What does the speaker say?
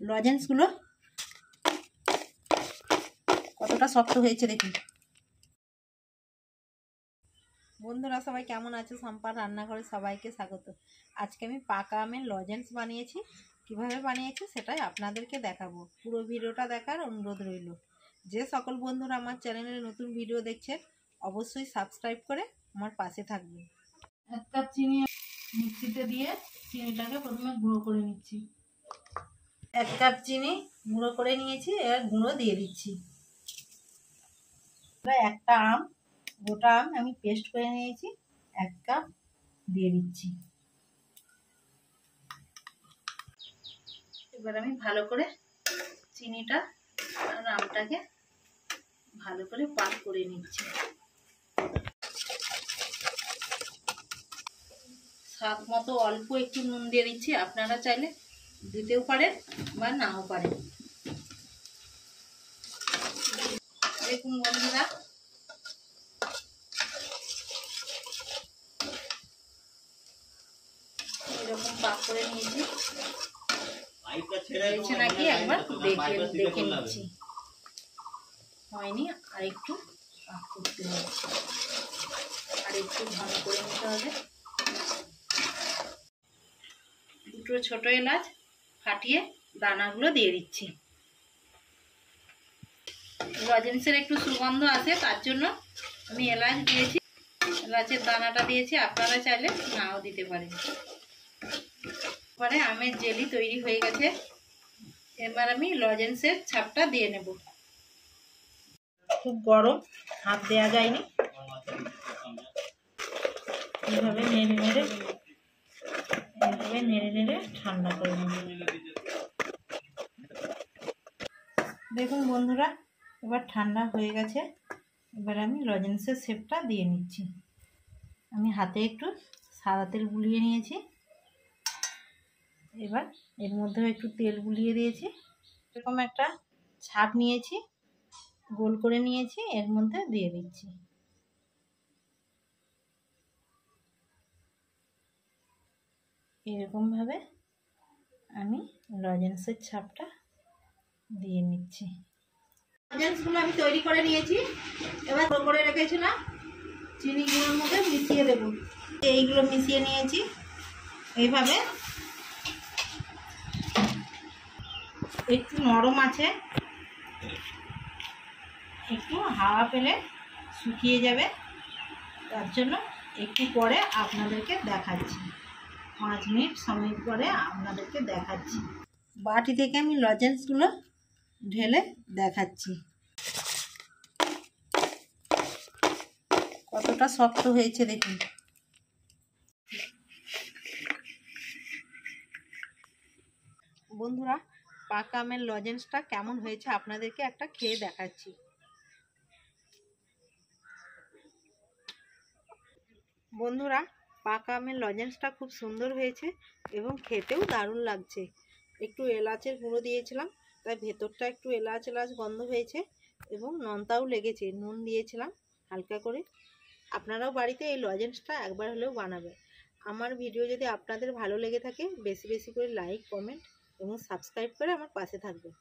লজেন্সগুলো কতটা শক্ত হয়েছে দেখুন। বন্ধুরা সবাই কেমন আছে? সম্পার রান্নাঘরে সবাইকে স্বাগত। আজকে আমি পাকা আমের লজেন্স বানিয়েছি। কিভাবে বানিয়েছি সেটাই আপনাদেরকে দেখাবো। পুরো ভিডিওটা দেখার অনুরোধ রইল। যে সকল বন্ধুরা আমার চ্যানেলে নতুন ভিডিও দেখছেন অবশ্যই সাবস্ক্রাইব করে আমার পাশে থাকবেন। 1 কাপ চিনি মিক্সিতে দিয়ে চিনিটাকে প্রথমে গুঁড়ো করে নিচ্ছি। 1 কাপ চিনি গুঁড়ো করে নিয়েছি, এবার গুঁড়ো দিয়ে দিচ্ছি। একটা আম, গোটা আম আমি পেস্ট করে নিয়েছি, 1 কাপ দিয়ে দিচ্ছি। এবার আমি ভালো করে চিনিটা আর আমটাকে ভালো করে পাক করে নিচ্ছি। স্বাদ মতো অল্প একটু নুন দিয়ে দিচ্ছি, আপনারা চাইলে দিতেও পারেন বা নাও পারেন। দেখুন বন্ধুরা, এরকম পাক করে নিয়েছি। হয়েছে নাকি একবার দেখে নিচ্ছি। হয়নি, আর একটু পাক করতে হবে, আর একটু ঘন করে নিতে হবে। 2টো ছোট এলাচ ফাটিয়ে দানাগুলো দিয়ে দিচ্ছি। লজেন্সের একটু সুগন্ধ আছে, তার জন্য আমি এলাচ দিয়েছি, এলাচের দানাটা দিয়েছি। আপনারা চাইলে নাও দিতে পারেন। এবারে আমের জেলি তৈরি হয়ে গেছে। এবার আমি লজেন্সের ছাপটা দিয়ে নেব। খুব গরম, হাত দেওয়া যায়নি। এইভাবে নেড়ে নেড়ে ঠান্ডা করে নেব। দেখুন বন্ধুরা, এবার ঠান্ডা হয়ে গেছে। এবার আমি লজেন্সের শেপটা দিয়ে নিচ্ছি। আমি হাতে একটু সাদা তেল বুলিয়ে নিয়েছি। এবার এর মধ্যে একটু তেল বুলিয়ে দিয়েছি। এরকম একটা ছাপ নিয়েছি, গোল করে নিয়েছি, এর মধ্যে দিয়ে দিচ্ছি। এরকমভাবে আমি লজেন্সের ছাপটা দিয়ে নিচ্ছি। লজেন্সগুলো আমি তৈরি করে নিয়েছি। এবার করে রেখেছিলাম চিনিগুলোর মধ্যে মিশিয়ে দেব। এইগুলো মিশিয়ে নিয়েছি। এইভাবে একটু নরম আছে, একটু হাওয়া পেলে শুকিয়ে যাবে, তার জন্য একটু পরে আপনাদেরকে দেখাচ্ছি। 5 মিনিট সময় পরে আপনাদেরকে দেখাচ্ছি। বাটি থেকে আমি লজেন্সগুলো ঢেলে দেখাচ্ছি কতটা শক্ত হয়েছে দেখুন। বন্ধুরা, পাকা আমের লজেন্সটা কেমন হয়েছে আপনাদেরকে একটা খেয়ে দেখাচ্ছি। বন্ধুরা, পাকা আমের লজেন্সটা খুব সুন্দর হয়েছে এবং খেতেও দারুণ লাগছে। একটু এলাচের গুঁড়ো দিয়েছিলাম, তাই ভেতরটা একটু এলাচ গন্ধ হয়েছে এবং নোনতাও লেগেছে। নুন দিয়েছিলাম হালকা করে। আপনারাও বাড়িতে এই লজেন্সটা একবার হলেও বানাবেন। আমার ভিডিও যদি আপনাদের ভালো লেগে থাকে বেশি বেশি করে লাইক, কমেন্ট এবং সাবস্ক্রাইব করে আমার পাশে থাকবেন।